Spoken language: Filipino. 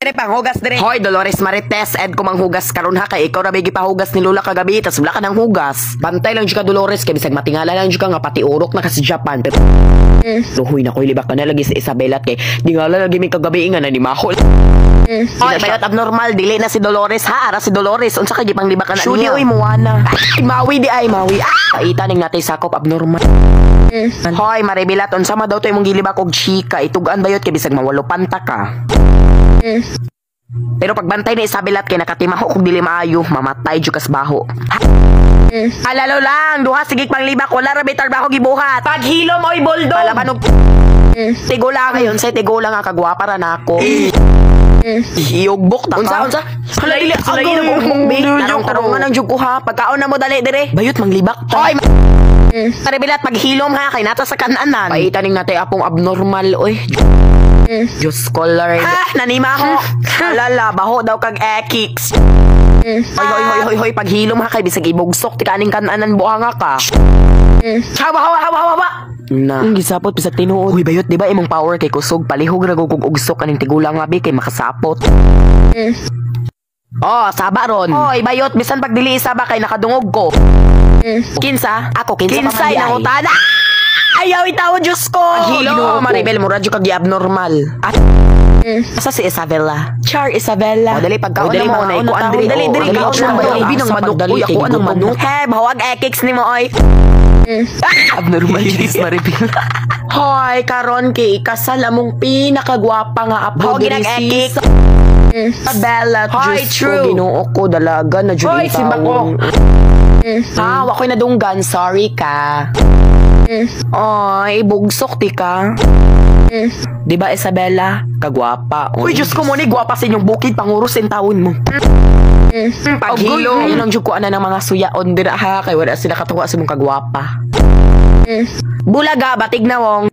Dire panghugas dire. Hoy Dolores Marites, ed ko manghugas karon ha kay ikaw ra bigi pahugas ni Lola kagabi tas wala ka nang hugas. Bantay lang jud ka Dolores kay bisag matingala lang jud ka nga pati urok na ka sa Japan. Luhoy na koy libak ka na lagi sa Isabela kay di nga lagi mi kagabi nga na ni Mahol. Hoy bayot abnormal dili na si Dolores ha ara si Dolores unsa kay gipang libak ka na niya. Uy muwana. Mawi di ay mawi. Paita ning natay sakop abnormal. Hoy Maribilat unsa ma daw to imong gilibak og chika itugan bayot kay bisag mawalo panta ka. Pero pagbantay ni Isabelat kay nakatimaho kung dili maayo, mamatay jud kas baho. Alalo lang, duha sigig panglibak wala ra bitar baho gibuhat. Paghilom oy boldog. Alaban og tigo lang ayon say tigo lang nga kagwapa ra nako. Iugbok ta ka. Unsa? Hala dili sulay na mong big. Tarong-tarongan ang jud ko ha. Pagkaon na mo dali dire. Bayot manglibak. Hoy. Maribilat paghilom ha kay nata sa kananan. Paita ning natay apong abnormal oy. Diyos ko Lord. Nanima ko. Alala, baho daw kag ekix. Hoy, paghilom ha kay bisag ibugsok ti kaning kananan buanga ka. Hawa. Na. Gisapot bisag tinuod. Uy, bayot di ba imong power kay kusog palihog ra gug ugsok kaning tigulang nga bi kay makasapot. Oh, saba ron. Hoy, bayot bisan pag dili saba kay nakadungog ko. Kinsa? Ako kinsa na utana. Ayaw itaw, Diyos ko! Paghilo, Maribel, muradyo kag abnormal. At, asa si Isabela? Char Isabela. O, dali, pagkaon na mo, na ikuan diri. Dali, kaon na mo. Ibi ng manok. Uy, ako anong manok. He, bahawag ekix ni mo, oy. Abnormal, Diyos, Maribel. Hoy, karon kay ikasal among pinakagwapa nga apo. Hoy, ginag-ekix. Bella, Diyos ko, ginuok ko, dalaga na dyan. Hoy, simba ko. Wako'y nadunggan, sorry ka. Ay, bugsok ti ka. Di ba Isabela? Kagwapa. Uy, Diyos ko mo ni gwapa sa inyong bukid pangurus in taon mo. Paghilo. Ayun ang jukuan na ng mga suyaon dira ha. Kaya wala sila katuwa sa mong kagwapa. Bulaga, batig na wong.